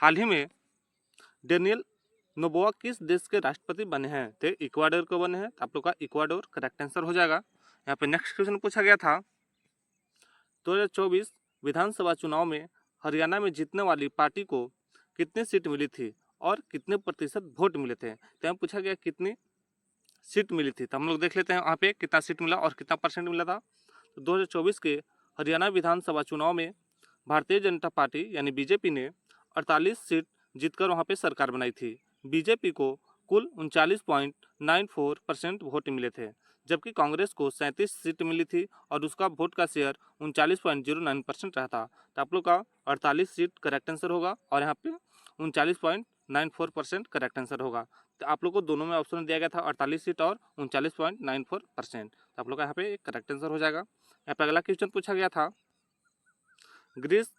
हाल ही में Daniel Noboa किस देश के राष्ट्रपति बने हैं? तो इक्वाडोर को बने हैं, तो आप लोग का इक्वाडोर करेक्ट आंसर हो जाएगा। यहाँ पे नेक्स्ट क्वेश्चन पूछा गया था 2024 विधानसभा चुनाव में हरियाणा में जीतने वाली पार्टी को कितनी सीट मिली थी और कितने प्रतिशत वोट मिले थे? तो यहाँ पूछा गया कितनी सीट मिली थी, तो हम लोग देख लेते हैं वहाँ पे कितना सीट मिला और कितना परसेंट मिला था। तो 2024 के हरियाणा विधानसभा चुनाव में भारतीय जनता पार्टी यानी बीजेपी ने 48 सीट जीतकर वहाँ पे सरकार बनाई थी। बीजेपी को कुल 39.94% वोट मिले थे, जबकि कांग्रेस को 37 सीट मिली थी और उसका वोट का शेयर 39.09% रहा था। तो आप लोग का 48 सीट करेक्ट आंसर होगा और यहाँ पे 39.94% करेक्ट आंसर होगा। तो आप लोग को दोनों में ऑप्शन दिया गया था 48 सीट और 39.94%। तो आप लोग का यहाँ पे करेक्ट आंसर हो जाएगा। यहाँ पे अगला क्वेश्चन पूछा गया था ग्रीस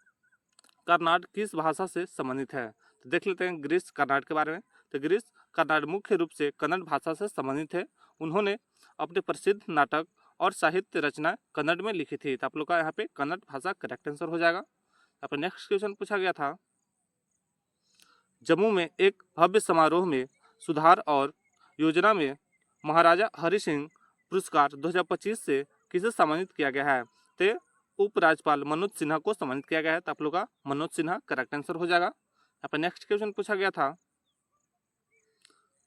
कर्नाड किस भाषा से संबंधित है? तो देख लेते हैं ग्रीस कर्नाड के बारे में। तो ग्रीस कर्नाड मुख्य रूप से कन्नड़ भाषा से संबंधित है। उन्होंने अपने प्रसिद्ध नाटक और साहित्य रचना कन्नड़ में लिखी थी। तो आप लोग का यहाँ पे कन्नड़ भाषा करेक्ट आंसर हो जाएगा। यहाँ पर नेक्स्ट क्वेश्चन पूछा गया था जम्मू में एक भव्य समारोह में सुधार और योजना में महाराजा हरि सिंह पुरस्कार 2025 से किसे सम्मानित किया गया है? तो उपराज्यपाल मनोज सिन्हा को सम्मानित किया गया है। तो आप लोग का मनोज सिन्हा करेक्ट आंसर हो जाएगा। यहाँ पर नेक्स्ट क्वेश्चन पूछा गया था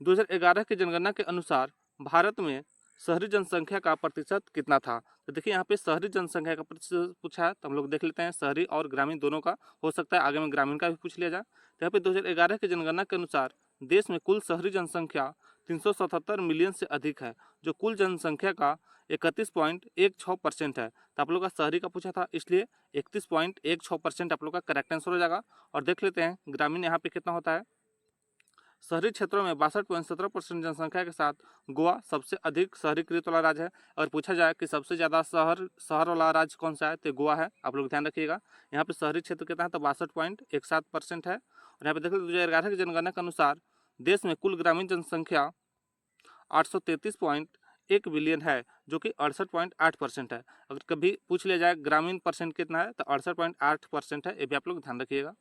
2011 की जनगणना के अनुसार भारत में शहरी जनसंख्या का प्रतिशत कितना था? तो देखिए यहाँ पे शहरी जनसंख्या का प्रतिशत पूछा है, तो हम लोग देख लेते हैं शहरी और ग्रामीण दोनों का हो सकता है, आगे में ग्रामीण का भी पूछ लिया जाए। तो यहाँ पे 2011 की जनगणना के अनुसार देश में कुल शहरी जनसंख्या 377 मिलियन से अधिक है, जो कुल जनसंख्या का 31.16% है। तो आप लोग का शहरी का पूछा था, इसलिए 31.16% आप लोग का करेक्ट आंसर हो जाएगा। और देख लेते हैं ग्रामीण यहाँ पे कितना होता है। शहरी क्षेत्रों में 62.17% जनसंख्या के साथ गोवा सबसे अधिक शहरीकृत वाला राज्य है। अगर पूछा जाए कि सबसे ज़्यादा शहर वाला राज्य कौन सा है, तो गोवा है। आप लोग ध्यान रखिएगा। यहाँ पे शहरी क्षेत्र कितना है, तो 62.17% है। और यहाँ पे देख लीजिए 2011 की जनगणना के अनुसार देश में कुल ग्रामीण जनसंख्या 833.1 बिलियन है, जो कि 68.8% है। अगर कभी पूछ लिया जाए ग्रामीण परसेंट कितना है, तो 68.8% है। ये भी आप लोग ध्यान रखिएगा।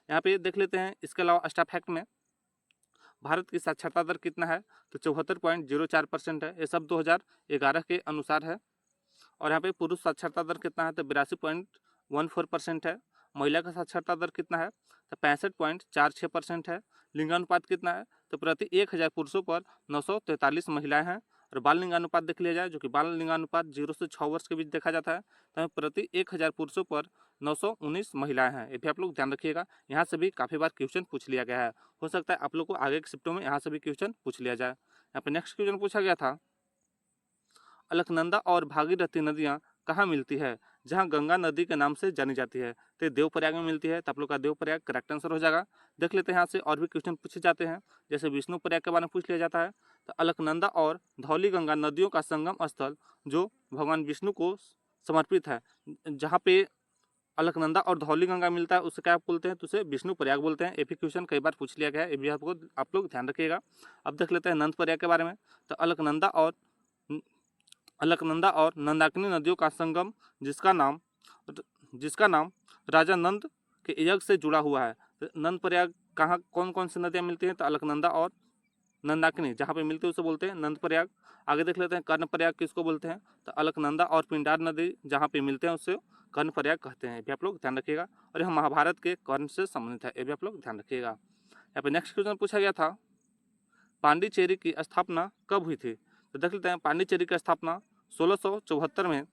यहाँ पे देख लेते हैं इसके अलावा स्टाफ फैक्ट में भारत की साक्षरता दर कितना है, तो 74.04% है। ये सब 2011 के अनुसार है। और यहाँ पे पुरुष साक्षरता दर कितना है, तो 82.14% है। महिला का साक्षरता दर कितना है, तो 65.46% है। लिंगानुपात कितना है, तो प्रति 1000 पुरुषों पर 943 महिलाएं हैं। और बाल लिंगानुपात देख लिया जाए, जो कि बाल लिंगानुपात 0 से 6 वर्ष के बीच देखा जाता है, तो प्रति 1000 पुरुषों पर 919 महिलाएं हैं। ये भी आप लोग ध्यान रखिएगा। यहाँ से भी काफ़ी बार क्वेश्चन पूछ लिया गया है। हो सकता है आप लोग को आगे के शिफ्टों में यहाँ से भी क्वेश्चन पूछ लिया जाए। यहाँ पर नेक्स्ट क्वेश्चन पूछा गया था अलकनंदा और भागीरथी नदियाँ कहाँ मिलती है, जहाँ गंगा नदी के नाम से जानी जाती है? तो देवप्रयाग में मिलती है। तो आप लोग का देवप्रयाग करेक्ट आंसर हो जाएगा। देख लेते हैं यहाँ से और भी क्वेश्चन पूछे जाते हैं, जैसे विष्णु प्रयाग के बारे में पूछ लिया जाता है। तो अलकनंदा और धौली गंगा नदियों का संगम स्थल जो भगवान विष्णु को समर्पित है, जहाँ पे अलकनंदा और धौली गंगा मिलता है, उसे क्या बोलते हैं, तो उसे विष्णु प्रयाग बोलते हैं। ये भी क्वेश्चन कई बार पूछ लिया गया है, ये भी आपको आप लोग ध्यान रखिएगा। अब देख लेते हैं नंद प्रयाग के बारे में। तो अलकनंदा और नंदाकिनी नदियों का संगम जिसका नाम राजा नंद के यज्ञ से जुड़ा हुआ है। तो नंद प्रयाग कहाँ कौन कौन सी नदियाँ मिलती हैं, तो अलकनंदा और नंदाकिनी जहाँ पे मिलते हैं उसे बोलते हैं नंद प्रयाग। आगे देख लेते हैं कर्ण प्रयाग किसको बोलते हैं, तो अलकनंदा और पिंडार नदी जहाँ पे मिलते हैं उसे कर्ण प्रयाग कहते हैं। ये भी आप लोग ध्यान रखिएगा। और यह महाभारत के कर्ण से संबंधित है, ये भी आप लोग ध्यान रखिएगा। यहाँ पे नेक्स्ट क्वेश्चन पूछा गया था पांडिचेरी की स्थापना कब हुई थी? तो देख लेते हैं पांडिचेरी की स्थापना 1674 में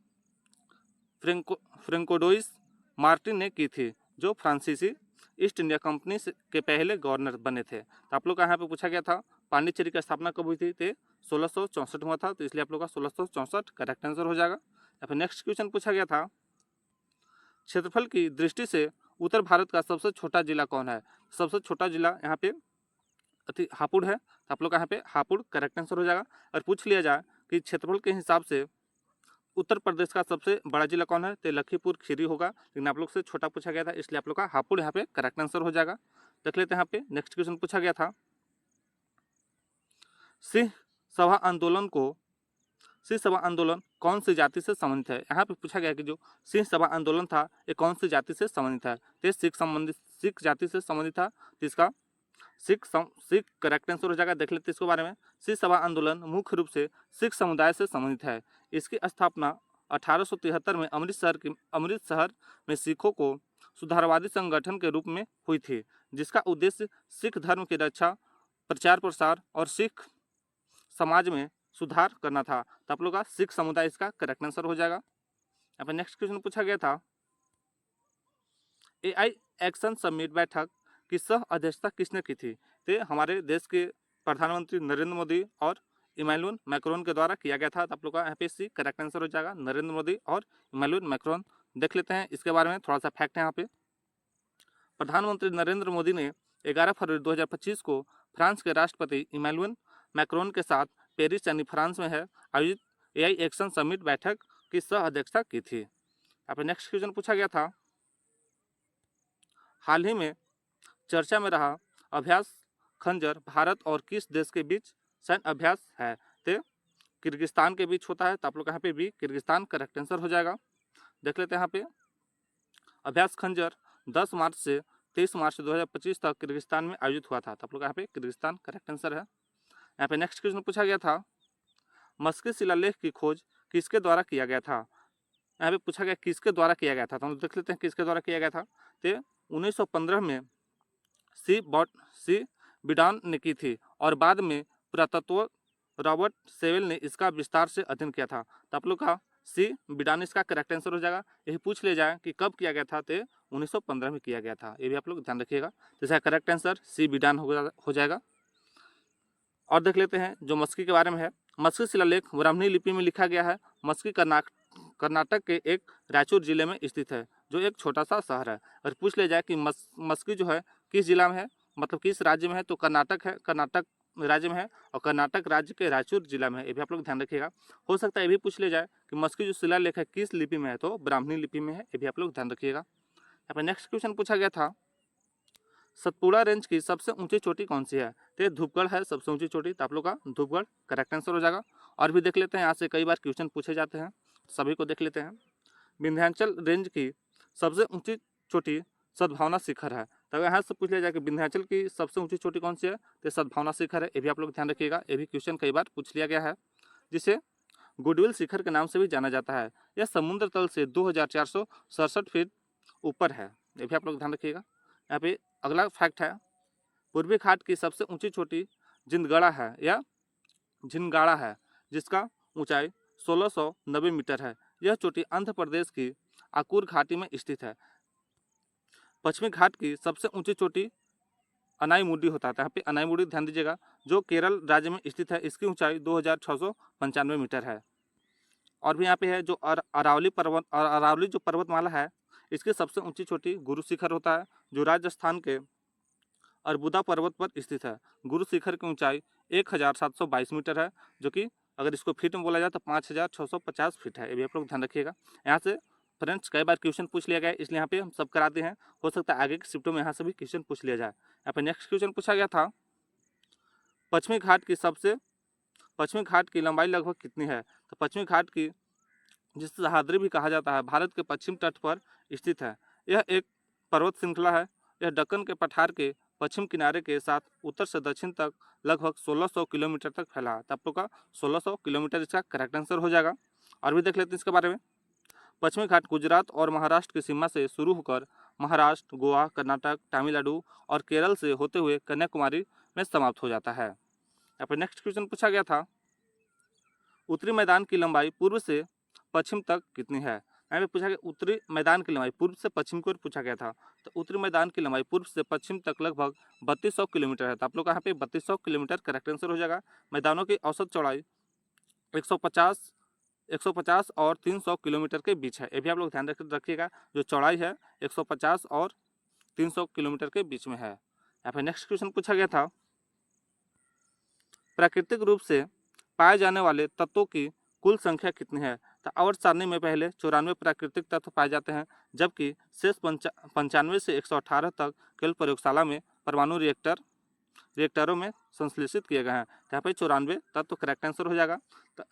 फ्रेंकोडोइस मार्टिन ने की थी, जो फ्रांसीसी ईस्ट इंडिया कंपनी के पहले गवर्नर बने थे। तो आप लोग का यहाँ पे पूछा गया था पांडिचेरी की स्थापना कब हुई थी, तो 1664 हुआ था। तो इसलिए आप लोग का 1664 करेक्ट आंसर हो जाएगा। या फिर नेक्स्ट क्वेश्चन पूछा गया था क्षेत्रफल की दृष्टि से उत्तर भारत का सबसे छोटा जिला कौन है? सबसे छोटा जिला यहाँ पे हापुड़ है। तो आप लोग का यहाँ पे हापुड़ करेक्ट आंसर हो जाएगा। और पूछ लिया जाए कि क्षेत्रफल के हिसाब से उत्तर प्रदेश का सबसे बड़ा जिला कौन है, तो लखीमपुर खीरी होगा, लेकिन आप लोग से छोटा पूछा गया था, इसलिए आप लोग का हापुड़ यहाँ पे करेक्ट आंसर हो जाएगा। देख लेते हैं यहाँ पे नेक्स्ट क्वेश्चन पूछा गया था सिंह सभा आंदोलन कौन सी जाति से संबंधित है? यहाँ पे पूछा गया कि जो सिंह सभा आंदोलन था ये कौन सी जाति से संबंधित है, तो सिख सिख जाति से संबंधित था, तो इसका सिख करेक्ट आंसर हो जाएगा। देख लेते हैं इसके बारे में। सिख सभा आंदोलन मुख्य रूप से सिख समुदाय से संबंधित है। इसकी स्थापना 1873 में अमृतसर में सिखों को सुधारवादी संगठन के रूप में हुई थी, जिसका उद्देश्य सिख धर्म की रक्षा, प्रचार प्रसार और सिख समाज में सुधार करना था। तो आप लोग का सिख समुदाय इसका करेक्ट आंसर हो जाएगा। यहाँ पर नेक्स्ट क्वेश्चन पूछा गया था, AI एक्शन समिट बैठक की सह अध्यक्षता किसने की थी? तो हमारे देश के प्रधानमंत्री नरेंद्र मोदी और इमैनुअल मैक्रोन के द्वारा किया गया था। तो आप लोग का यहाँ पे सी करेक्ट आंसर हो जाएगा, नरेंद्र मोदी और इमैनुअल मैक्रोन। देख लेते हैं इसके बारे में थोड़ा सा फैक्ट है यहाँ पे। प्रधानमंत्री नरेंद्र मोदी ने 11 फरवरी 2025 को फ्रांस के राष्ट्रपति इमैनुअल मैक्रोन के साथ पेरिस यानी फ्रांस में है आयोजित AI एक्शन समिट बैठक की सह अध्यक्षता की थी। यहाँ पे नेक्स्ट क्वेश्चन पूछा गया था, हाल ही में चर्चा में रहा अभ्यास खंजर भारत और किस देश के बीच सैन्य अभ्यास है? तो किर्गिस्तान के बीच होता है। तो आप लोग यहाँ पे भी किर्गिस्तान करेक्ट आंसर हो जाएगा। देख लेते हैं यहाँ पे अभ्यास खंजर 10 मार्च से 23 मार्च 2025 तक किर्गिस्तान में आयोजित हुआ था। तो आप लोग यहाँ पे किर्गिस्तान करेक्ट आंसर है। यहाँ पे नेक्स्ट क्वेश्चन पूछा गया था, मस्की शिलालेख की खोज किसके द्वारा किया गया था? यहाँ पे पूछा गया किसके द्वारा किया गया था, तो हम देख लेते हैं किसके द्वारा किया गया था। तो 1915 में सी बिडान ने की थी और बाद में पुरातत्व रॉबर्ट सेवेल ने इसका विस्तार से अध्ययन किया था। तो आप लोग का सी बिडान इसका करेक्ट आंसर हो जाएगा। यही पूछ ले जाए कि कब किया गया था, तो 1915 में किया गया था। ये भी आप लोग ध्यान रखिएगा। तो इसका करेक्ट आंसर सी बिडान हो जाएगा। और देख लेते हैं जो मस्की के बारे में है। मस्की शिलालेख ब्राह्मणी लिपि में लिखा गया है। मस्की कर्नाटक के एक रायचूर जिले में स्थित है, जो एक छोटा सा शहर है। और पूछ ले जाए कि मस्की जो है किस जिला में है, मतलब किस राज्य में है, तो कर्नाटक है, कर्नाटक राज्य में है और कर्नाटक राज्य के रायचूर जिला में है। ये भी आप लोग ध्यान रखिएगा। हो सकता है ये भी पूछ ले जाए कि मस्की जो शिलालेख है किस लिपि में है, तो ब्राह्मणी लिपि में है। ये भी आप लोग ध्यान रखिएगा। यहाँ पर नेक्स्ट क्वेश्चन पूछा गया था, सतपुड़ा रेंज की सबसे ऊंची चोटी कौन सी है? तो धूपगढ़ है सबसे ऊंची चोटी। तो आप लोग का धूपगढ़ करेक्ट आंसर हो जाएगा। और भी देख लेते हैं, यहाँ से कई बार क्वेश्चन पूछे जाते हैं, सभी को देख लेते हैं। विंध्याचल रेंज की सबसे ऊंची चोटी सद्भावना शिखर है। तो यहाँ से पूछ लिया जाए कि विंध्याचल की सबसे ऊंची चोटी कौन सी है, तो सद्भावना शिखर है। ये भी आप लोग ध्यान रखिएगा। ये भी क्वेश्चन कई बार पूछ लिया गया है, जिसे गुडविल शिखर के नाम से भी जाना जाता है। यह समुद्र तल से 2467 फीट ऊपर है। ये भी आप लोग ध्यान रखिएगा। यहाँ पे अगला फैक्ट है, पूर्वी घाट की सबसे ऊंची चोटी जिंदगड़ा है या झिनगाड़ा है, जिसका ऊंचाई 1690 मीटर है। यह चोटी आंध्र प्रदेश की आकुर घाटी में स्थित है। पश्चिमी घाट की सबसे ऊंची चोटी अनाईमुडी होता है। यहाँ पे अनाईमुडी ध्यान दीजिएगा, जो केरल राज्य में स्थित है। इसकी ऊंचाई 2695 मीटर है। और भी यहाँ पे है जो अरावली जो पर्वतमाला है, इसकी सबसे ऊंची चोटी गुरु शिखर होता है, जो राजस्थान के अर्बुदा पर्वत पर स्थित है। गुरु शिखर की ऊंचाई 1722 मीटर है, जो कि अगर इसको फीट में बोला जाए तो 5650 फीट है। ये भी आप लोग ध्यान रखिएगा। यहाँ से फ्रेंड्स कई बार क्वेश्चन पूछ लिया गया है, इसलिए यहाँ पे हम सब कराते हैं। हो सकता है आगे की शिफ्टों में यहाँ से भी क्वेश्चन पूछ लिया जाए। यहाँ पे नेक्स्ट क्वेश्चन पूछा गया था, पश्चिमी घाट की लंबाई लगभग कितनी है? तो पश्चिमी घाट की, जिसे सह्याद्री भी कहा जाता है, भारत के पश्चिम तट पर स्थित है। यह एक पर्वत श्रृंखला है। यह दक्कन के पठार के पश्चिम किनारे के साथ उत्तर से दक्षिण तक लगभग 1600 किलोमीटर तक फैला है। तो आप लोग का 1600 किलोमीटर इसका करेक्ट आंसर हो जाएगा। और भी देख लेते हैं इसके बारे में। पश्चिमी घाट गुजरात और महाराष्ट्र की सीमा से शुरू होकर महाराष्ट्र, गोवा, कर्नाटक, तमिलनाडु और केरल से होते हुए कन्याकुमारी में समाप्त हो जाता है। यहाँ पर नेक्स्ट क्वेश्चन पूछा गया था, उत्तरी मैदान की लंबाई पूर्व से पश्चिम तक कितनी है? यहाँ पे पूछा गया उत्तरी मैदान की लंबाई पूर्व से पश्चिम की ओर पूछा गया था। तो उत्तरी मैदान की लंबाई पूर्व से पश्चिम तक लगभग 3200 किलोमीटर है। तो आप लोग यहाँ पे 3200 किलोमीटर करेक्ट आंसर हो जाएगा। मैदानों की औसत चौड़ाई 150 और 300 किलोमीटर के बीच है। ये भी आप लोग ध्यान रखिएगा। जो चौड़ाई है 150 और 300 किलोमीटर के बीच में है। यहाँ पे नेक्स्ट क्वेश्चन पूछा गया था, प्राकृतिक रूप से पाए जाने वाले तत्वों की कुल संख्या कितनी है? तो आवर्त सारणी में पहले 94 प्राकृतिक तत्व पाए जाते हैं, जबकि शेष 95 से 118 तक केवल प्रयोगशाला में परमाणु रिएक्टर रिएक्टरों में संश्लेषित किए गए हैं। तो यहाँ पे 94 तत्व करेक्ट आंसर हो जाएगा। तो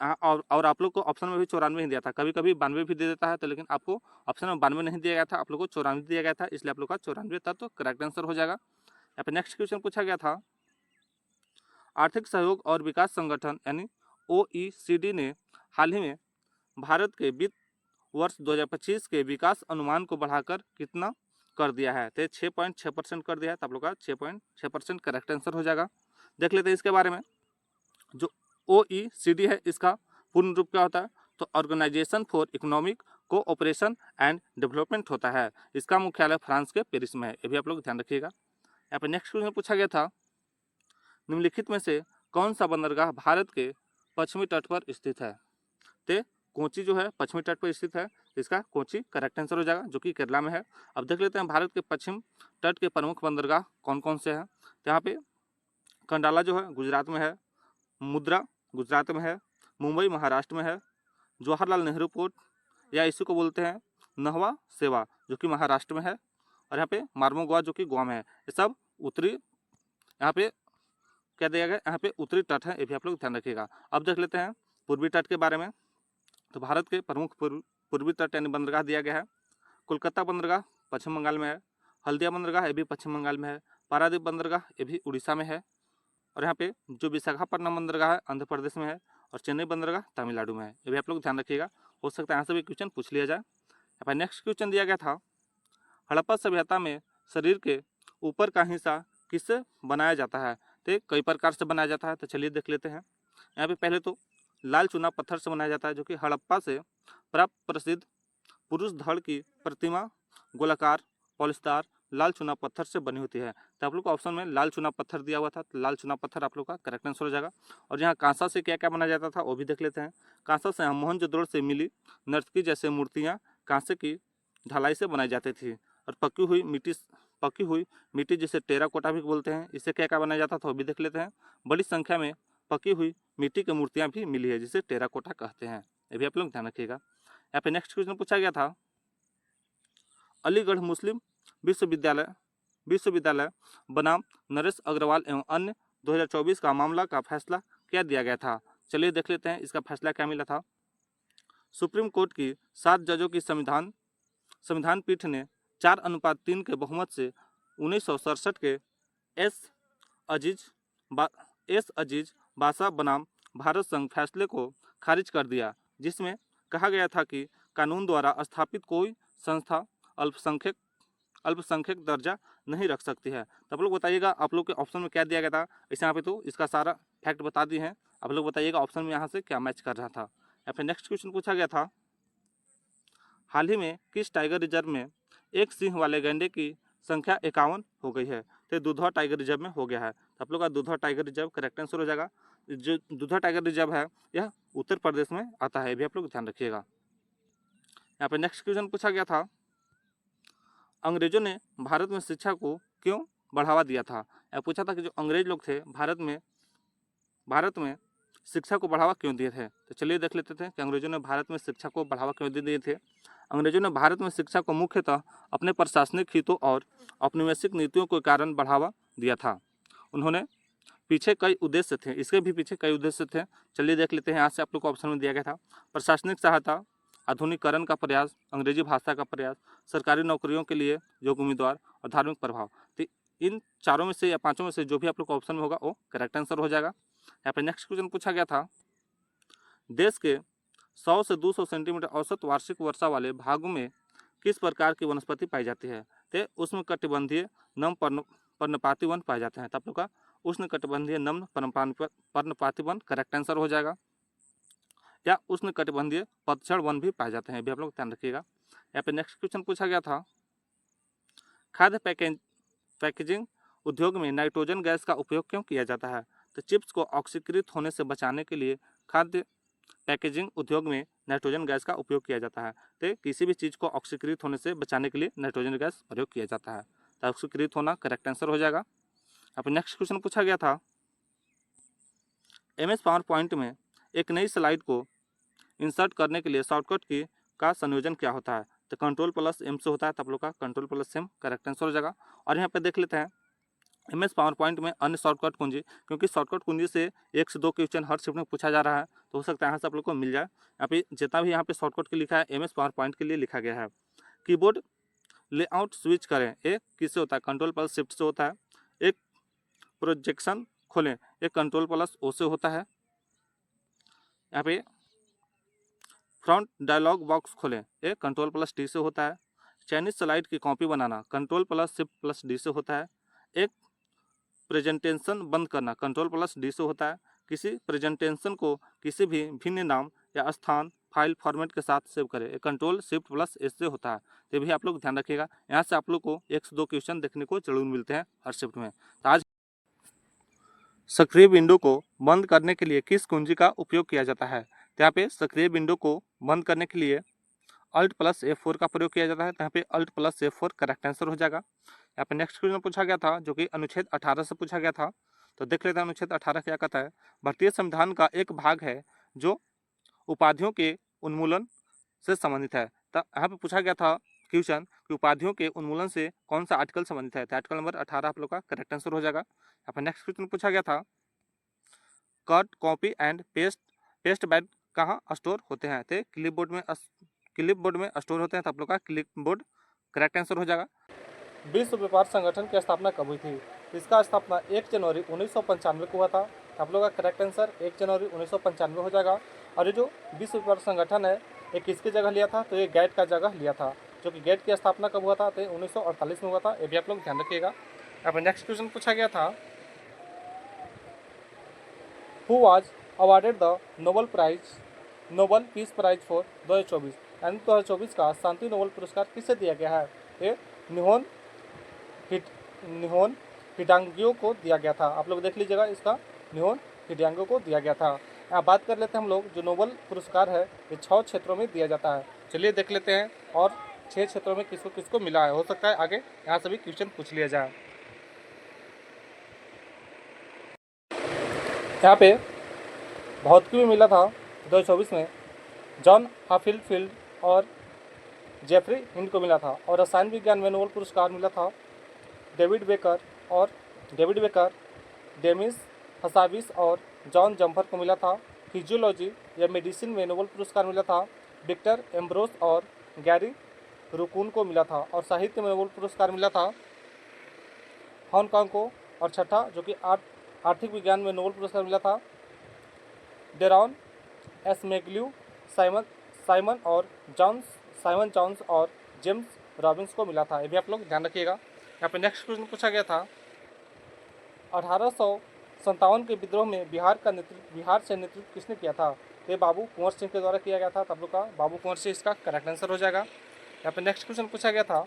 और आप लोग को ऑप्शन में भी 94 ही दिया था, कभी कभी 92 भी दे देता है, तो लेकिन आपको ऑप्शन में 92 नहीं दिया गया था, आप लोग को 94 दिया गया था, इसलिए आप लोग का 94 तत्व करेक्ट आंसर हो जाएगा। यहाँ पे नेक्स्ट क्वेश्चन पूछा गया था, आर्थिक सहयोग और विकास संगठन यानी OECD ने हाल ही में भारत के वित्त वर्ष 2025 के विकास अनुमान को बढ़ाकर कितना कर दिया है? तो 6.6% कर दिया है, तो आप लोग का 6.6% करेक्ट आंसर हो जाएगा। देख लेते हैं इसके बारे में। जो OECD है इसका पूर्ण रूप क्या होता है? तो organisation for economic cooperation and development होता है। इसका मुख्यालय फ्रांस के पेरिस में है, ये भी आप लोग ध्यान रखिएगा। यहाँ पे नेक्स्ट क्वेश्चन पूछा गया था, निम्नलिखित में से कौन सा बंदरगाह भारत के पश्चिमी तट पर स्थित है? तो कोची जो है पश्चिमी तट पर स्थित है, इसका कोची करेक्ट आंसर हो जाएगा, जो कि केरला में है। अब देख लेते हैं भारत के पश्चिम तट के प्रमुख बंदरगाह कौन कौन से हैं। तो यहाँ पे कंडाला जो है गुजरात में है, मुद्रा गुजरात में है, मुंबई महाराष्ट्र में है, जवाहरलाल नेहरू पोर्ट या इसी को बोलते हैं नहवा सेवा जो कि महाराष्ट्र में है, और यहाँ पे मार्मोगोआ जो कि गोवा में है। ये सब उत्तरी, यहाँ पे क्या दिया गया, यहाँ पे उत्तरी तट है, ये भी आप लोग ध्यान रखिएगा। अब देख लेते हैं पूर्वी तट के बारे में। तो भारत के प्रमुख पूर्वी तट यानी बंदरगाह दिया गया है, कोलकाता बंदरगाह पश्चिम बंगाल में है, हल्दिया बंदरगाह ये भी पश्चिम बंगाल में है, पारादीप बंदरगाह ये भी उड़ीसा में है, और यहाँ पे जो विशाखापट्टनम बंदरगाह है आंध्र प्रदेश में है, और चेन्नई बंदरगाह तमिलनाडु में है, ये भी आप लोग ध्यान रखिएगा। हो सकता है यहाँ से भी क्वेश्चन पूछ लिया जाए। यहाँ पर नेक्स्ट क्वेश्चन दिया गया था, हड़प्पा सभ्यता में शरीर के ऊपर का हिस्सा किससे बनाया जाता है? तो कई प्रकार से बनाया जाता है, तो चलिए देख लेते हैं। यहाँ पे पहले तो लाल चूना पत्थर से बनाया जाता है, जो कि हड़प्पा से प्राप्त प्रसिद्ध पुरुष धड़ की प्रतिमा गोलाकार पॉलिशदार लाल चूना पत्थर से बनी होती है। तो आप लोग को ऑप्शन में लाल चूना पत्थर दिया हुआ था, तो लाल चूना पत्थर आप लोग का करेक्ट आंसर हो जाएगा। और यहाँ कांसा से क्या क्या बनाया जाता था वो भी देख लेते हैं। कांसा से मोहनजोदड़ो से मिली नर्तकी जैसे मूर्तियाँ कांसे की ढलाई से बनाई जाती थी, और पकी हुई मिट्टी जिसे टेराकोटा भी बोलते हैं, इससे क्या क्या बनाया जाता था वो भी देख लेते हैं। बड़ी संख्या में पकी हुई मिट्टी की मूर्तियाँ भी मिली है, जिसे टेराकोटा कहते हैं, ये भी आप लोग ध्यान रखिएगा। यहाँ पे नेक्स्ट क्वेश्चन पूछा गया था, अलीगढ़ मुस्लिम विश्वविद्यालय बनाम नरेश अग्रवाल एवं अन्य 2024 का मामला का फैसला क्या दिया गया था? चलिए देख लेते हैं इसका फैसला क्या मिला था। सुप्रीम कोर्ट की 7 जजों की संविधान पीठ ने 4:3 के बहुमत से 1967 के एस अजीज बासा बनाम भारत संघ फैसले को खारिज कर दिया, जिसमें कहा गया था कि कानून द्वारा स्थापित कोई संस्था अल्पसंख्यक दर्जा नहीं रख सकती है। तो आप लोग बताइएगा आप लोग के ऑप्शन में क्या दिया गया था। इसे यहाँ पे तो इसका सारा फैक्ट बता दिए हैं, आप लोग बताइएगा ऑप्शन में यहाँ से क्या मैच कर रहा था। या फिर नेक्स्ट क्वेश्चन पूछा गया था, हाल ही में किस टाइगर रिजर्व में एक सिंह वाले गैंडे की संख्या 51 हो गई है? तो दुधवा टाइगर रिजर्व में हो गया है, तो आप लोग का Dudhwa tiger reserve correct answer हो जाएगा। जो दुधवा टाइगर रिजर्व है यह उत्तर प्रदेश में आता है, ये भी आप लोग ध्यान रखिएगा। यहाँ पे नेक्स्ट क्वेश्चन पूछा गया था, अंग्रेजों ने भारत में शिक्षा को क्यों बढ़ावा दिया था? या पूछा था कि जो अंग्रेज लोग थे भारत में शिक्षा को बढ़ावा क्यों दिए थे? तो चलिए देख लेते थे कि अंग्रेजों ने भारत में शिक्षा को बढ़ावा क्यों दिए थे। अंग्रेजों ने भारत में शिक्षा को मुख्यतः अपने प्रशासनिक हितों और औपनिवेशिक नीतियों के कारण बढ़ावा दिया था। उन्होंने पीछे कई उद्देश्य थे, इसके भी पीछे कई उद्देश्य थे। चलिए देख लेते हैं, यहाँ से आप लोग को ऑप्शन में दिया गया था, प्रशासनिक सहायता, आधुनिकीकरण का प्रयास, अंग्रेजी भाषा का प्रयास, सरकारी नौकरियों के लिए योग्य उम्मीदवार और धार्मिक प्रभाव। तो इन चारों में से या पांचों में से जो भी आप लोग का ऑप्शन में होगा वो करेक्ट आंसर हो जाएगा। यहाँ पे नेक्स्ट क्वेश्चन पूछा गया था, देश के 100 से 200 सेंटीमीटर औसत वार्षिक वर्षा वाले भागों में किस प्रकार की वनस्पति पाई जाती है? तो उष्णकटिबंधीय नम पर्णपाती वन पाए जाते हैं। तो आप लोग का उष्णकटिबंधीय नम पर्णपाती वन करेक्ट आंसर हो जाएगा, या उष्णकटिबंधीय पतझड़ वन भी पाए जाते हैं, भी आप लोग ध्यान रखिएगा। यहाँ पे नेक्स्ट क्वेश्चन पूछा गया था, खाद्य पैकेजिंग उद्योग में नाइट्रोजन गैस का उपयोग क्यों किया जाता है? तो चिप्स को ऑक्सीकृत होने से बचाने के लिए खाद्य पैकेजिंग उद्योग में नाइट्रोजन गैस का उपयोग किया जाता है। तो किसी भी चीज़ को ऑक्सीकृत होने से बचाने के लिए नाइट्रोजन गैस प्रयोग किया जाता है, तो ऑक्सीकृत होना करेक्ट आंसर हो जाएगा। अब नेक्स्ट क्वेश्चन पूछा गया था, MS पावर पॉइंट में एक नई स्लाइड को इंसर्ट करने के लिए शॉर्टकट की का संयोजन क्या होता है? तो Ctrl+M से होता है, तो आप लोग का Ctrl+M करेक्ट आंसर हो जाएगा। और यहाँ पे देख लेते हैं MS पावर पॉइंट में अन्य शॉर्टकट कुंजी, क्योंकि शॉर्टकट कुंजी से 1 से 2 क्वेश्चन हर शिफ्ट में पूछा जा रहा है, तो हो सकता है यहाँ से आप लोग को मिल जाए। यहाँ पे जितना भी यहाँ पे शॉर्टकट के लिखा है MS पावर पॉइंट के लिए लिखा गया है। कीबोर्ड लेआउट स्विच करें, एक किससे होता है, कंट्रोल प्लस शिफ्ट से होता है। एक प्रोजेक्शन खोलें, एक कंट्रोल प्लस ओ से होता है। यहाँ पे फ्रंट डायलॉग बॉक्स खोलें, एक कंट्रोल प्लस टी से होता है। चाइनीज स्लाइड की कॉपी बनाना control plus shift plus D से होता है। एक प्रेजेंटेशन बंद करना कंट्रोल प्लस डी से होता है। किसी प्रेजेंटेशन को किसी भी भिन्न नाम या स्थान फाइल फॉर्मेट के साथ सेव करें, एक कंट्रोल शिफ्ट प्लस एस से होता है। तो भी आप लोग ध्यान रखिएगा, यहाँ से आप लोग को 1 से 2 क्वेश्चन देखने को जरूर मिलते हैं हर शिफ्ट में। तो आज सक्रिय विंडो को बंद करने के लिए किस कुंजी का उपयोग किया जाता है, तो यहाँ पे सक्रिय विंडो को बंद करने के लिए अल्ट प्लस F4 का प्रयोग किया जाता है। तो यहाँ पे alt plus F4 correct answer हो जाएगा। यहाँ पे नेक्स्ट क्वेश्चन पूछा गया था जो कि अनुच्छेद 18 से पूछा गया था, तो देख लेते हैं अनुच्छेद 18 क्या कहता है। भारतीय संविधान का एक भाग है जो उपाधियों के उन्मूलन से संबंधित है। तो यहाँ पे पूछा गया था क्वेश्चन कि उपाधियों के उन्मूलन से कौन सा आर्टिकल संबंधित है, तो आर्टिकल नंबर 18 आप लोग का करेक्ट आंसर हो जाएगा। यहाँ पे नेक्स्ट क्वेश्चन पूछा गया था cut copy and paste bad कहाँ स्टोर होते हैं, तो क्लिपबोर्ड में स्टोर होते हैं, तो आप लोग का क्लिपबोर्ड करेक्ट आंसर हो जाएगा। विश्व व्यापार संगठन की स्थापना कब हुई थी, इसका स्थापना 1 जनवरी 1995 को हुआ था। आप लोग का करेक्ट आंसर 1 जनवरी 1995 हो जाएगा। और ये जो विश्व व्यापार संगठन है ये किसकी जगह लिया था, तो ये गेट का जगह लिया था, जो कि गेट की स्थापना कब हुआ था, तो 1948 में हुआ था। ये भी आप लोग ध्यान रखिएगा। यहाँ पर नेक्स्ट क्वेश्चन पूछा गया था who was awarded the Nobel Peace Prize for 2024, यानी 2024 का शांति नोबल पुरस्कार किसे दिया गया है, ये निहोन हिडांगियो को दिया गया था। आप लोग देख लीजिएगा, इसका निहोन हिडांगियो को दिया गया था। यहाँ बात कर लेते हैं हम लोग, जो नोबल पुरस्कार है ये 6 क्षेत्रों में दिया जाता है। चलिए देख लेते हैं और 6 क्षेत्रों में किसको किसको मिला है। हो सकता है आगे यहाँ से भी क्वेश्चन पूछ लिया जाए। यहाँ पे भौतिकी में मिला था 2024 में जॉन हाफिलफील्ड और जेफरी हिंड को मिला था। और रसायन विज्ञान में नोबल पुरस्कार मिला था डेविड बेकर, डेमिस हसाविस और जॉन जम्फर को मिला था। फिजियोलॉजी या मेडिसिन में नोबल पुरस्कार मिला था विक्टर एम्ब्रोस और गैरी रुकून को मिला था। और साहित्य में नोबल पुरस्कार मिला था हांगकांग को। और छठा जो कि आर्थिक विज्ञान में नोबल पुरस्कार मिला था डेरॉन एस्मेग्ल्यू, साइमन जॉन्स और जेम्स रॉबिन्स को मिला था। ये भी आप लोग ध्यान रखिएगा। यहाँ पे नेक्स्ट क्वेश्चन पूछा गया था 1857 के विद्रोह में बिहार से नेतृत्व किसने किया था, ये बाबू कुंवर सिंह के द्वारा किया गया था। तब लोग का बाबू कुंवर सिंह इसका करेक्ट आंसर हो जाएगा। यहाँ पे नेक्स्ट क्वेश्चन पूछा गया था